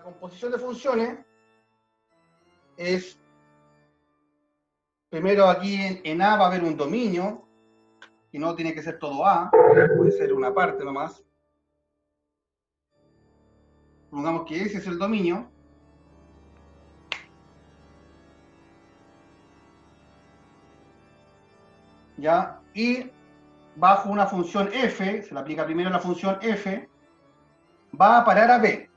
composición de funciones es, primero aquí en A va a haber un dominio, y no tiene que ser todo A, puede ser una parte nomás. Supongamos que ese es el dominio. ¿Ya? Y bajo una función f, se le aplica primero la función f, va a parar a B.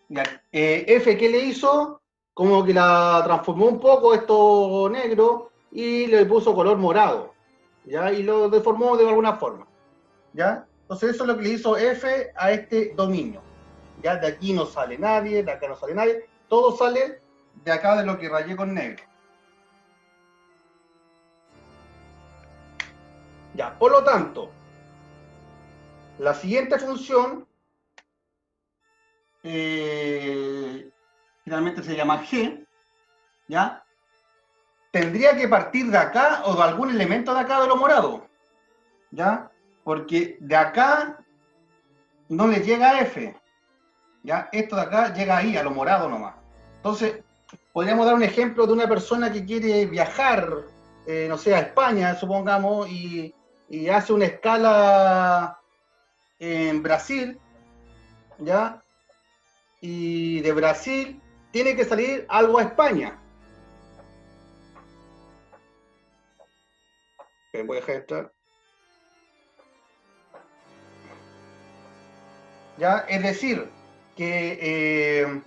Ya, F, ¿qué le hizo? Como que la transformó un poco esto negro y le puso color morado, ¿ya? Y lo deformó de alguna forma, ¿ya? Entonces eso es lo que le hizo F a este dominio. Ya de aquí no sale nadie, de acá no sale nadie, todo sale de acá de lo que rayé con negro. Ya, por lo tanto, la siguiente función finalmente se llama G, ¿ya? Tendría que partir de acá o de algún elemento de acá de lo morado, ¿ya? Porque de acá no le llega a F, ¿ya? Esto de acá llega ahí, a lo morado nomás. Entonces, podríamos dar un ejemplo de una persona que quiere viajar, no sé, a España, supongamos, y hace una escala en Brasil, ¿ya? Y de Brasil tiene que salir algo a España. Voy a dejar entrar. ¿Ya? Es decir, que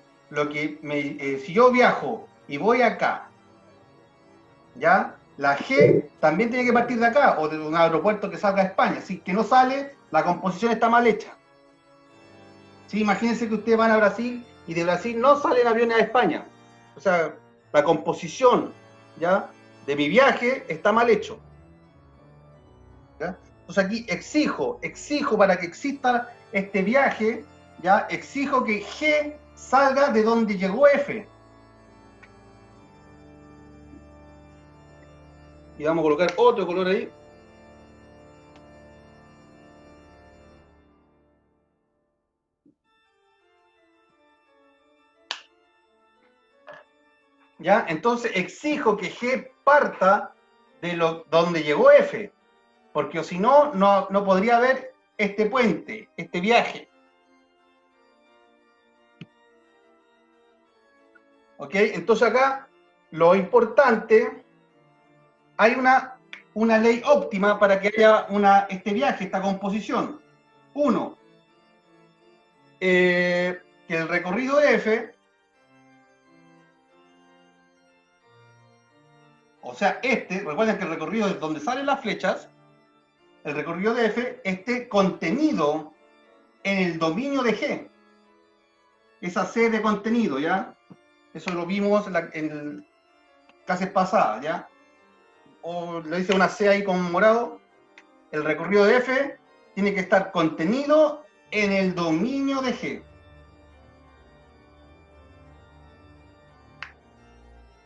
si yo viajo y voy acá, ¿ya? La G también tiene que partir de acá, o de un aeropuerto que salga a España. Si que no sale, la composición está mal hecha. ¿Sí? Imagínense que ustedes van a Brasil y de Brasil no salen aviones a España. O sea, la composición, ¿ya? De mi viaje está mal hecho. ¿Ya? Entonces aquí exijo para que exista este viaje, ¿ya? Exijo que G salga de donde llegó F. Y vamos a colocar otro color ahí. ¿Ya? Entonces exijo que G parta de donde llegó F, porque si no, no podría haber este puente, este viaje. ¿Ok? Entonces acá lo importante, hay una ley óptima para que haya este viaje, esta composición. Uno, que el recorrido de F, o sea, recuerden que el recorrido es donde salen las flechas, el recorrido de F esté contenido en el dominio de G. Esa C de contenido, ¿ya? Eso lo vimos en clases pasadas, ¿ya? O le dice una C ahí con morado. El recorrido de F tiene que estar contenido en el dominio de G.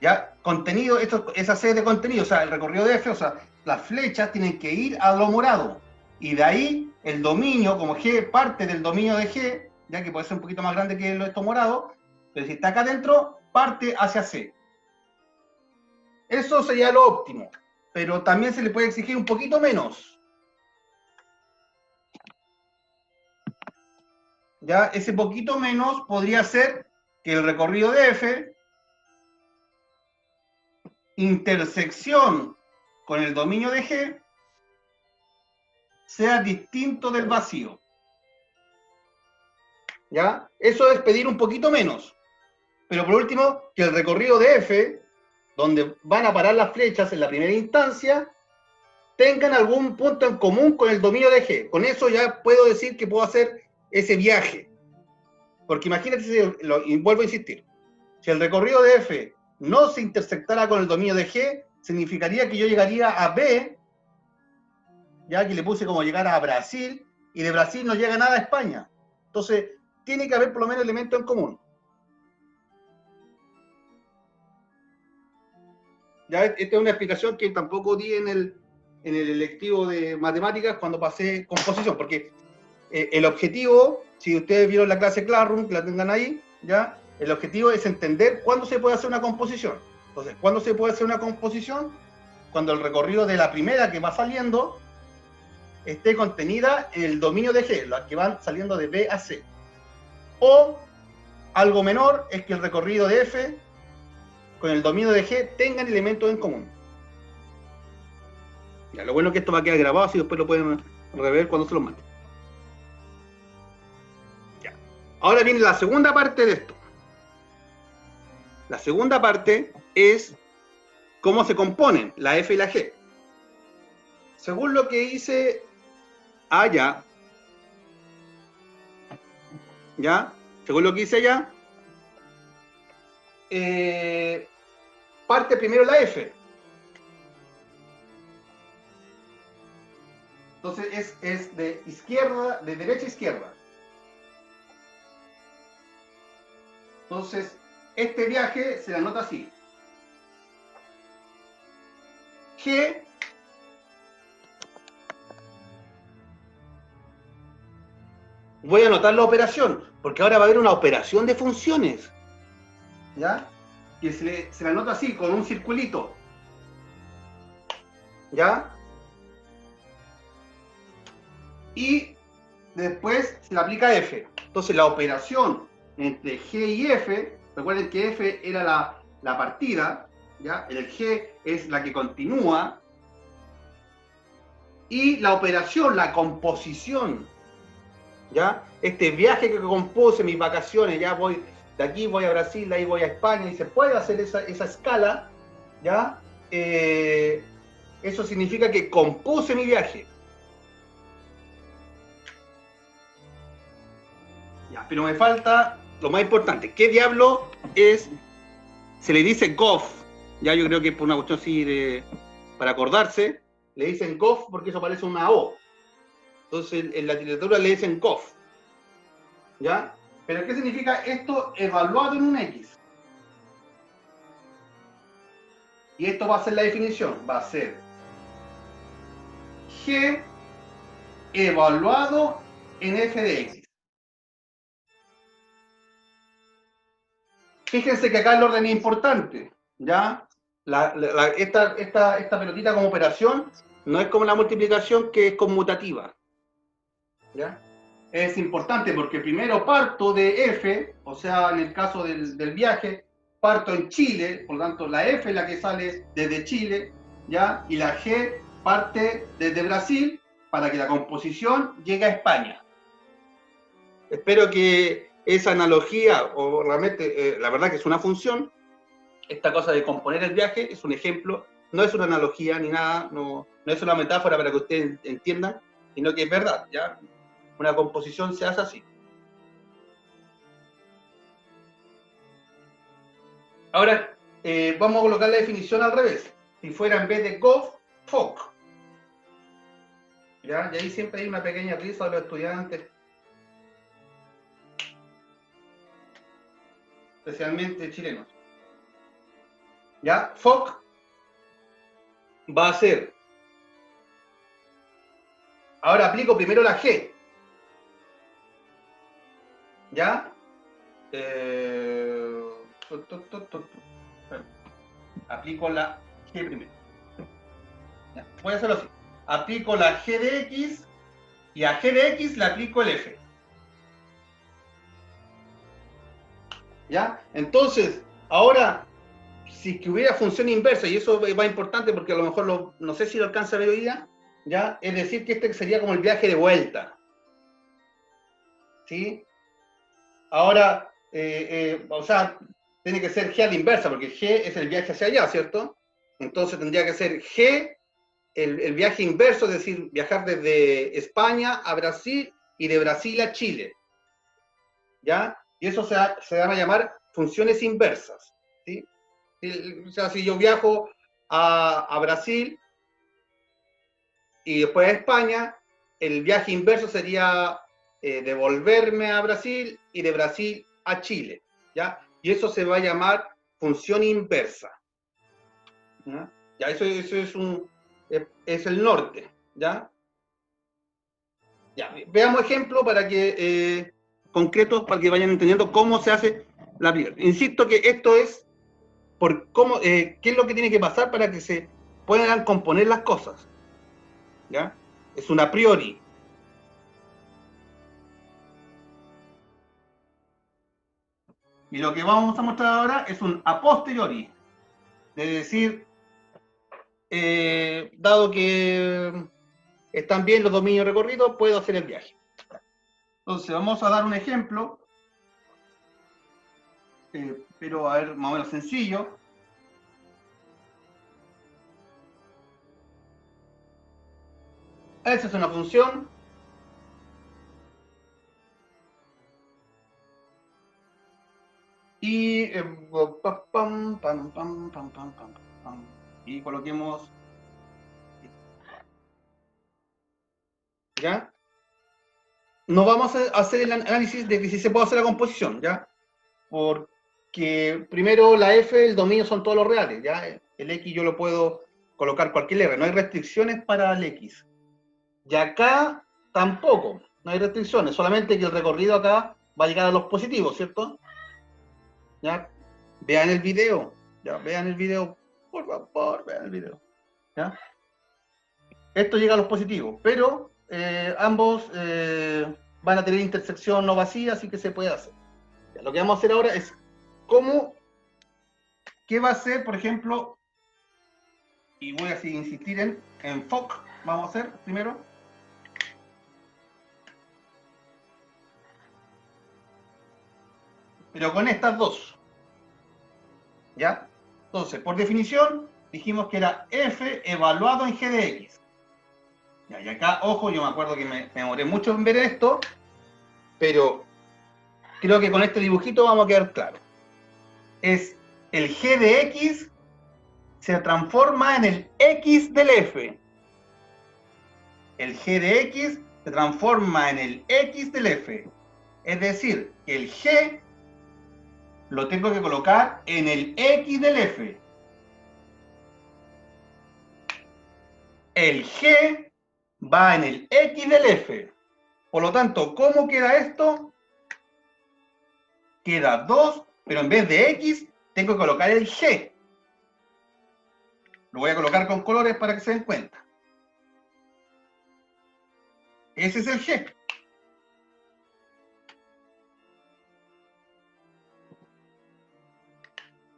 ¿Ya? Contenido, esa C de contenido, o sea, el recorrido de F, o sea, las flechas tienen que ir a lo morado. Y de ahí el dominio, como G parte del dominio de G, ya que puede ser un poquito más grande que esto morado, pero si está acá adentro, parte hacia C. Eso sería lo óptimo, pero también se le puede exigir un poquito menos. Ya, ese poquito menos podría ser que el recorrido de F, intersección con el dominio de G, sea distinto del vacío. ¿Ya? Eso es pedir un poquito menos. Pero por último, que el recorrido de F, donde van a parar las flechas en la primera instancia, tengan algún punto en común con el dominio de G. Con eso ya puedo decir que puedo hacer ese viaje. Porque imagínate, y vuelvo a insistir, si el recorrido de F no se intersectara con el dominio de G, significaría que yo llegaría a B, ya que le puse como llegar a Brasil, y de Brasil no llega nada a España. Entonces, tiene que haber por lo menos elementos en común. Ya, esta es una explicación que tampoco di en en el electivo de matemáticas cuando pasé composición, porque el objetivo, si ustedes vieron la clase Classroom, que la tengan ahí, ¿ya? El objetivo es entender cuándo se puede hacer una composición. Entonces, ¿cuándo se puede hacer una composición? Cuando el recorrido de la primera que va saliendo esté contenida en el dominio de G, las que van saliendo de B a C. O algo menor es que el recorrido de F con el dominio de G tengan elementos en común. Ya, lo bueno es que esto va a quedar grabado, así después lo pueden rever cuando se los mande. Ya. Ahora viene la segunda parte de esto. La segunda parte es cómo se componen la F y la G. Según lo que hice allá, ¿ya? Según lo que hice allá, parte primero la F. Entonces es de izquierda, de derecha a izquierda. Entonces, este viaje se anota así. G voy a anotar la operación, porque ahora va a haber una operación de funciones. ¿Ya? Y se la anota así, con un circulito. ¿Ya? Y después se le aplica F. Entonces la operación entre G y F, recuerden que F era la partida, ¿ya? El G es la que continúa, y la operación, la composición, ¿ya? Este viaje que compuse, mis vacaciones, ya voy de aquí, voy a Brasil, de ahí voy a España, y se puede hacer esa escala, ¿ya? Eso significa que compuse mi viaje. Ya, pero me falta lo más importante. ¿Qué diablo es? Se le dice GOF. Ya yo creo que por una cuestión así para acordarse, le dicen GOF porque eso parece una O. Entonces en la literatura le dicen GOF. ¿Ya? ¿Pero qué significa esto evaluado en un X? Y esto va a ser la definición. Va a ser G evaluado en F de X. Fíjense que acá el orden es importante, ¿ya? Esta pelotita como operación no es como la multiplicación, que es conmutativa, ¿ya? Es importante porque primero parto de F, o sea, en el caso del viaje, parto en Chile, por lo tanto la F es la que sale desde Chile, ¿ya? Y la G parte desde Brasil para que la composición llegue a España. Espero que esa analogía, o realmente, la verdad que es una función, esta cosa de componer el viaje es un ejemplo, no es una analogía ni nada, no es una metáfora para que ustedes entiendan, sino que es verdad, ¿ya? Una composición se hace así. Ahora, vamos a colocar la definición al revés. Si fuera en vez de GOF, FOC. ¿Ya? Y ahí siempre hay una pequeña risa de los estudiantes, especialmente chilenos. ¿Ya? FOC va a ser. Ahora aplico primero la G. ¿Ya? Aplico la G primero. ¿Ya? Voy a hacerlo así. Aplico la G de X y a G de X le aplico el F. ¿Ya? Entonces, ahora, si que hubiera función inversa, y eso va importante porque a lo mejor no sé si lo alcanza a ver hoy día, ¿ya? Es decir, que este sería como el viaje de vuelta. ¿Sí? Ahora, o sea, tiene que ser G a la inversa, porque G es el viaje hacia allá, ¿cierto? Entonces tendría que ser G, el viaje inverso, es decir, viajar desde España a Brasil y de Brasil a Chile. ¿Ya? Y eso se van a llamar funciones inversas. ¿Sí? O sea, si yo viajo a Brasil y después a España, el viaje inverso sería devolverme a Brasil y de Brasil a Chile. ¿Ya? Y eso se va a llamar función inversa. ¿Ya? Ya, eso es es el norte, ¿ya? Ya, veamos ejemplos para que, concretos para que vayan entendiendo cómo se hace la primera. Insisto que esto es por cómo, qué es lo que tiene que pasar para que se puedan componer las cosas, ¿ya? Es un a priori. Y lo que vamos a mostrar ahora es un a posteriori. Es decir, dado que están bien los dominios recorridos, puedo hacer el viaje. Entonces, vamos a dar un ejemplo, pero a ver, más o menos sencillo. Esa es una función. Y y coloquemos, ¿ya? No vamos a hacer el análisis de que si se puede hacer la composición, ¿ya? Porque primero la f, el dominio son todos los reales, ¿ya? El x yo lo puedo colocar cualquier r, no hay restricciones para el x. Y acá tampoco, no hay restricciones, solamente que el recorrido acá va a llegar a los positivos, ¿cierto? ¿Ya? Vean el video, ya, vean el video, por favor, vean el video, ¿ya? Esto llega a los positivos, pero ambos van a tener intersección no vacía, así que se puede hacer. Ya, lo que vamos a hacer ahora es qué va a hacer, por ejemplo, y voy a insistir en FOC, vamos a hacer primero. Pero con estas dos, ¿ya? Entonces, por definición, dijimos que era f evaluado en g de x. Ya, y acá, ojo, yo me acuerdo que me demoré mucho en ver esto, pero creo que con este dibujito vamos a quedar claro. Es el g de x se transforma en el x del f. El g de x se transforma en el x del f. Es decir, que el g lo tengo que colocar en el x del f. El g va en el x del f. Por lo tanto, ¿cómo queda esto? Queda 2, pero en vez de x, tengo que colocar el g. Lo voy a colocar con colores para que se den cuenta. Ese es el g.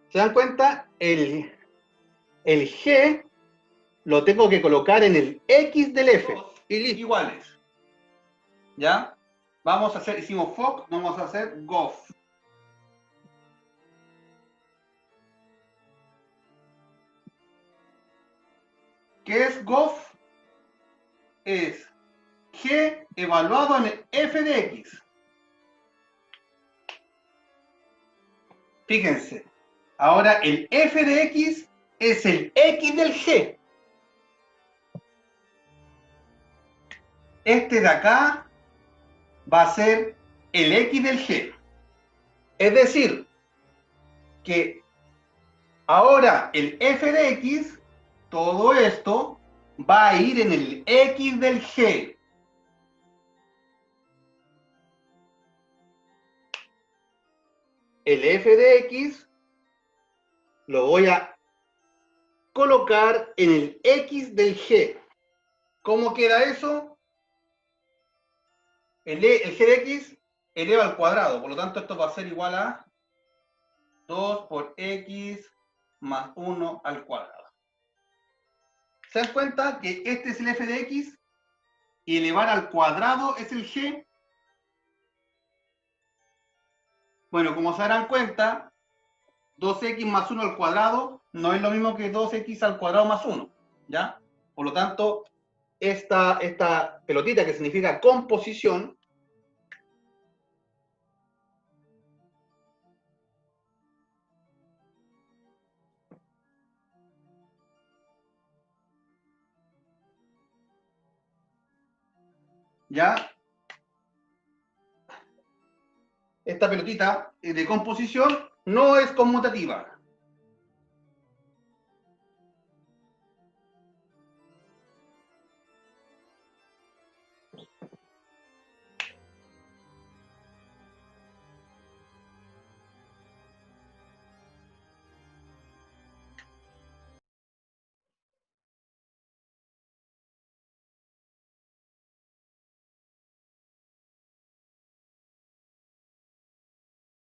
¿Se dan cuenta? El g lo tengo que colocar en el x del f. Y listo. Iguales. ¿Ya? Vamos a hacer, hicimos FOC, vamos a hacer GOF. ¿Qué es GOF? Es g evaluado en el f de x. Fíjense, ahora el f de x es el x del g. Este de acá va a ser el x del g. Es decir, que ahora el f de x, todo esto, va a ir en el x del g. El f de x lo voy a colocar en el x del g. ¿Cómo queda eso? El g de x eleva al cuadrado, por lo tanto esto va a ser igual a 2 por x más 1 al cuadrado. ¿Se dan cuenta que este es el f de x y elevar al cuadrado es el g? Bueno, como se darán cuenta, 2x más 1 al cuadrado no es lo mismo que 2x al cuadrado más 1, ¿ya? Por lo tanto, esta pelotita que significa composición, ¿ya? Esta pelotita de composición no es conmutativa,